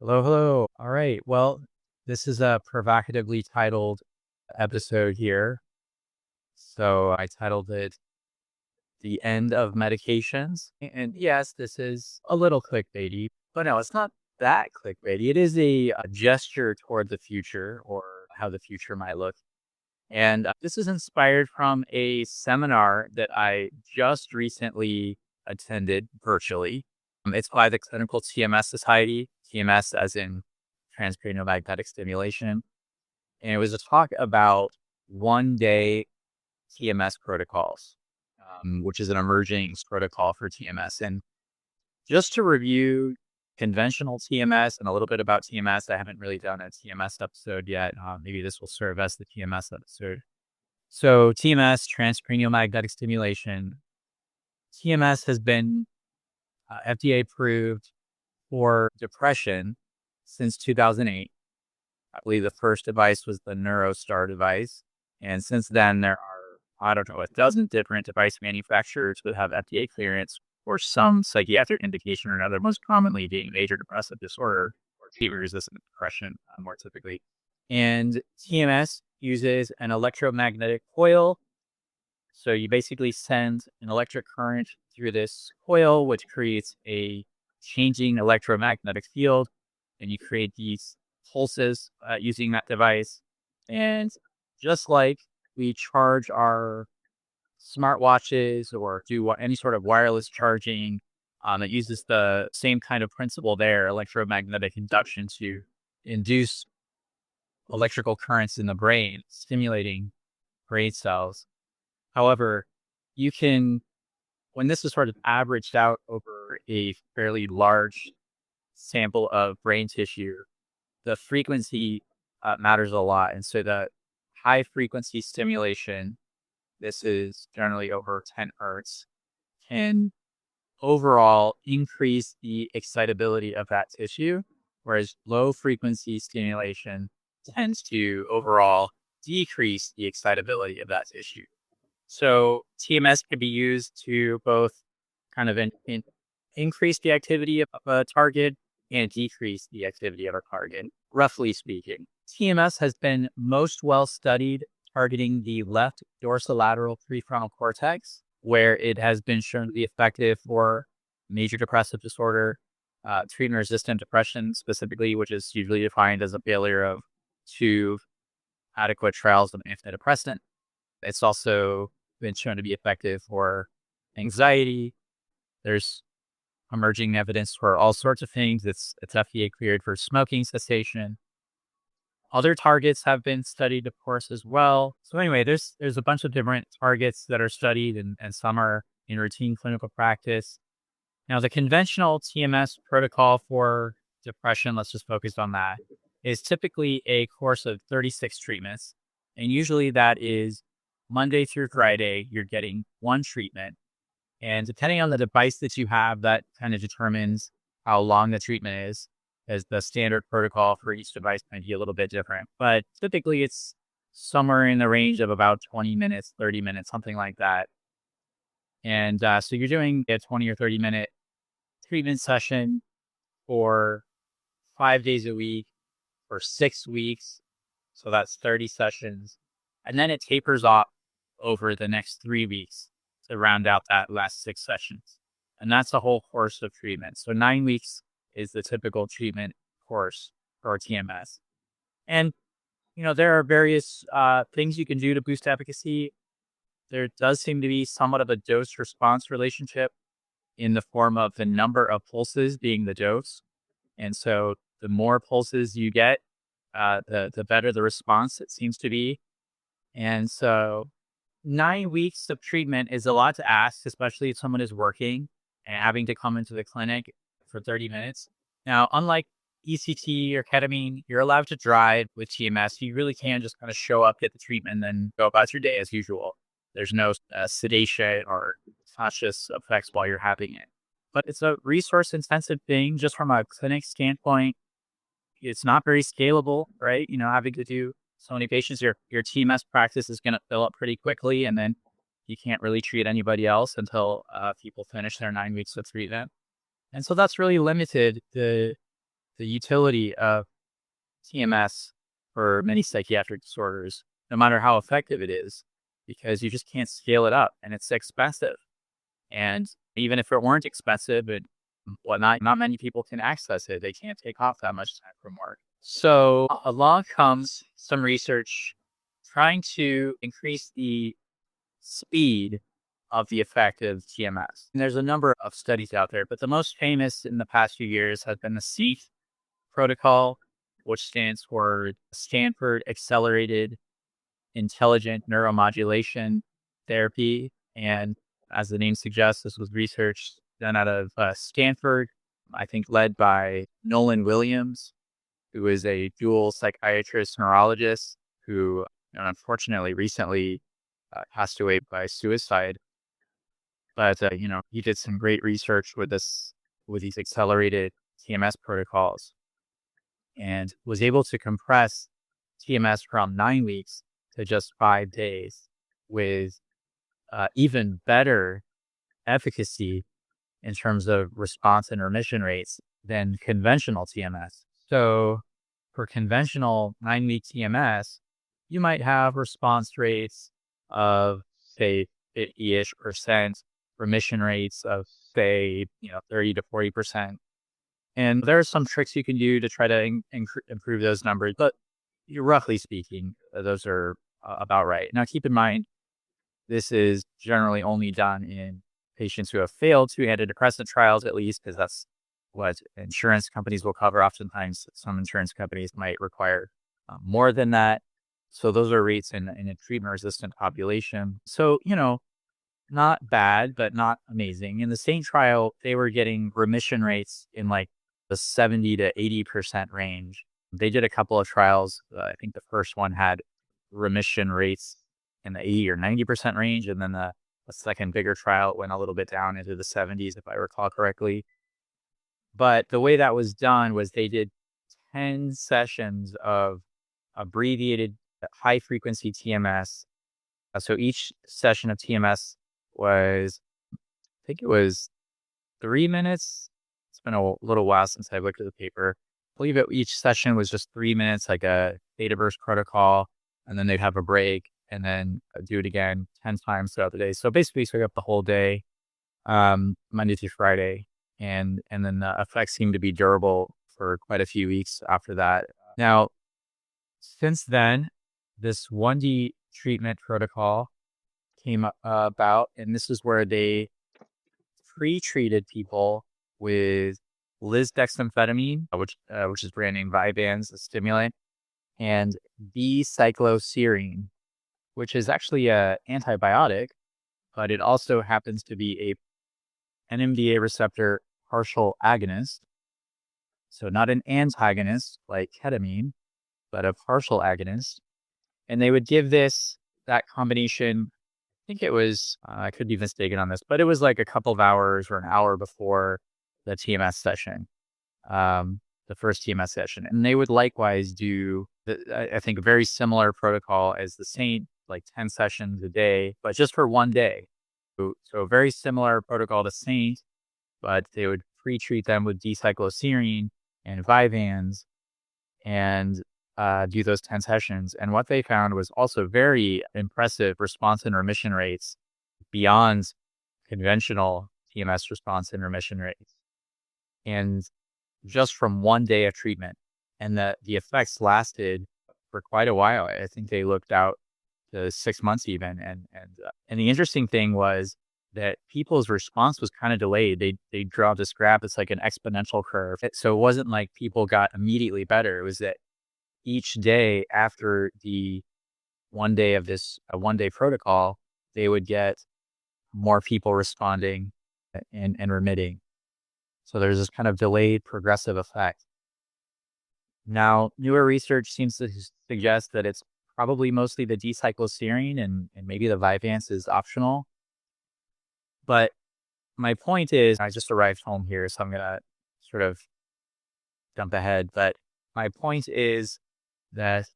Hello, hello. All right. Well, this is a provocatively titled episode here. So I titled it The End of Medications. And yes, this is a little clickbaity, but no, it's not that clickbaity. It is a gesture toward the future or how the future might look. And this is inspired from a seminar that I just recently attended virtually. It's by the Clinical TMS Society, TMS as in transcranial magnetic stimulation. And it was a talk about 1 day TMS protocols, which is an emerging protocol for TMS. And just to review conventional TMS and a little bit about TMS, I haven't really done a TMS episode yet. Maybe this will serve as the TMS episode. So TMS, transcranial magnetic stimulation. TMS has been FDA approved for depression since 2008. I believe the first device was the NeuroStar device. And since then, there are, I don't know, a dozen different device manufacturers that have FDA clearance for some psychiatric indication or another, most commonly being major depressive disorder or treatment-resistant depression, more typically. And TMS uses an electromagnetic coil. So you basically send an electric current through this coil, which creates a changing electromagnetic field, and you create these pulses using that device. And just like we charge our smartwatches or do any sort of wireless charging, it uses the same kind of principle there, electromagnetic induction, to induce electrical currents in the brain, stimulating brain cells. However, you can, when this is sort of averaged out over a fairly large sample of brain tissue, the frequency matters a lot. And so the high frequency stimulation, this is generally over 10 hertz, can overall increase the excitability of that tissue, whereas low frequency stimulation tends to overall decrease the excitability of that tissue. So TMS can be used to both kind of increase the activity of a target and decrease the activity of a target, roughly speaking. TMS has been most well studied targeting the left dorsolateral prefrontal cortex, where it has been shown to be effective for major depressive disorder, treatment-resistant depression specifically, which is usually defined as a failure of two adequate trials of antidepressant. It's also been shown to be effective for anxiety. There's emerging evidence for all sorts of things. It's FDA cleared for smoking cessation. Other targets have been studied, of course, as well. So anyway, there's a bunch of different targets that are studied, and some are in routine clinical practice. Now, the conventional TMS protocol for depression, let's just focus on that, is typically a course of 36 treatments. And usually that is Monday through Friday, you're getting one treatment. And depending on the device that you have, that kind of determines how long the treatment is, as the standard protocol for each device might be a little bit different. But typically it's somewhere in the range of about 20 minutes, 30 minutes, something like that. And so you're doing a 20 or 30-minute treatment session for 5 days a week for 6 weeks. So that's 30 sessions. And then it tapers off over the next 3 weeks to round out that last 6 sessions. And that's the whole course of treatment. So 9 weeks is the typical treatment course for TMS. And, there are various things you can do to boost efficacy. There does seem to be somewhat of a dose response relationship in the form of the number of pulses being the dose. And so the more pulses you get, the better the response it seems to be. And so 9 weeks of treatment is a lot to ask, especially if someone is working and having to come into the clinic for 30 minutes. Now, unlike ECT or ketamine, you're allowed to drive with TMS. You really can just kind of show up, get the treatment, and then go about your day as usual. There's no sedation or conscious effects while you're having it. But it's a resource intensive thing just from a clinic standpoint. It's not very scalable, right? Having to do so many patients, your TMS practice is going to fill up pretty quickly, and then you can't really treat anybody else until people finish their 9 weeks of treatment. And so that's really limited the the utility of TMS for many psychiatric disorders, no matter how effective it is, because you just can't scale it up and it's expensive. And even if it weren't expensive and whatnot, not many people can access it. They can't take off that much time from work. So along comes some research trying to increase the speed of the effect of TMS. And there's a number of studies out there, but the most famous in the past few years has been the SEEF protocol, which stands for Stanford Accelerated Intelligent Neuromodulation Therapy. And as the name suggests, this was research done out of Stanford, I think led by Nolan Williams, who is a dual psychiatrist neurologist who unfortunately recently passed away by suicide. But he did some great research with these accelerated TMS protocols and was able to compress TMS from 9 weeks to just 5 days with even better efficacy in terms of response and remission rates than conventional TMS. So for conventional 9-week TMS, you might have response rates of, say, 50-ish%, remission rates of, say, 30 to 40%. And there are some tricks you can do to try to improve those numbers, but roughly speaking, those are about right. Now, keep in mind, this is generally only done in patients who have failed 2 antidepressant trials, at least, because that's what insurance companies will cover. Oftentimes, some insurance companies might require more than that. So those are rates in a treatment-resistant population. So, not bad, but not amazing. In the same trial, they were getting remission rates in like the 70 to 80% range. They did a couple of trials. I think the first one had remission rates in the 80 or 90% range. And then the second bigger trial went a little bit down into the 70s, if I recall correctly. But the way that was done was they did 10 sessions of abbreviated high frequency TMS. So each session of TMS was, I think it was 3 minutes. It's been a little while since I looked at the paper. I believe each session was just 3 minutes, like a theta burst protocol, and then they'd have a break and then do it again 10 times throughout the day. So basically, took up the whole day, Monday through Friday, and then the effects seemed to be durable for quite a few weeks after that. Now, since then, this 1D treatment protocol came about, and this is where they pre-treated people with lisdexamfetamine, which is brand name Vyvanse, a stimulant, and D-cycloserine, which is actually an antibiotic, but it also happens to be a NMDA receptor partial agonist. So not an antagonist like ketamine, but a partial agonist. And they would give that combination, I think it was, I could be mistaken on this, but it was like a couple of hours or an hour before the TMS session, the first TMS session. And they would likewise do, I think, a very similar protocol as the Saint, like 10 sessions a day, but just for 1 day. So very similar protocol to Saint, but they would pre-treat them with D-cycloserine and Vyvanse and do those 10 sessions. And what they found was also very impressive response and remission rates beyond conventional TMS response and remission rates. And just from 1 day of treatment. And the effects lasted for quite a while. I think they looked out to 6 months even. And the interesting thing was that people's response was kind of delayed. They draw this graph. It's like an exponential curve. So it wasn't like people got immediately better. It was that each day after the 1 day of this 1 day protocol, they would get more people responding and remitting. So there's this kind of delayed progressive effect. Now, newer research seems to suggest that it's probably mostly the D-cycloserine and maybe the Vyvanse is optional. But my point is, I just arrived home here, so I'm going to sort of jump ahead. But my point is that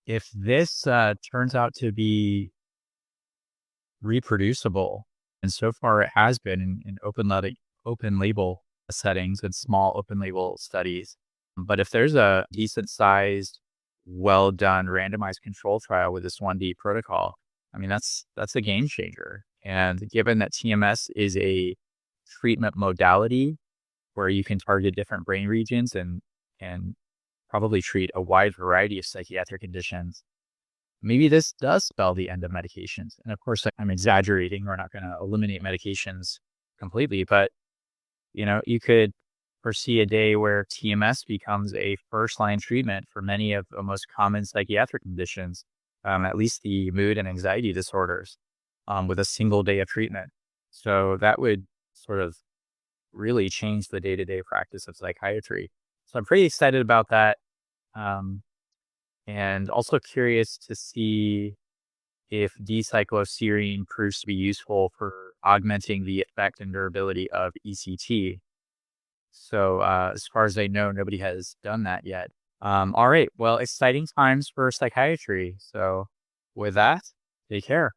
if this turns out to be reproducible, and so far it has been in open label settings and small open label studies, But if there's a decent sized, well done randomized control trial with this 1D protocol, I mean, that's a game changer. And given that TMS is a treatment modality where you can target different brain regions and probably treat a wide variety of psychiatric conditions, maybe this does spell the end of medications. And of course, I'm exaggerating. We're not going to eliminate medications completely, but you could foresee a day where TMS becomes a first-line treatment for many of the most common psychiatric conditions, at least the mood and anxiety disorders, with a single day of treatment. So that would sort of really change the day-to-day practice of psychiatry. So I'm pretty excited about that, and also curious to see if D-cycloserine proves to be useful for augmenting the effect and durability of ECT. So as far as I know, nobody has done that yet. All right. Well, exciting times for psychiatry. So with that, take care.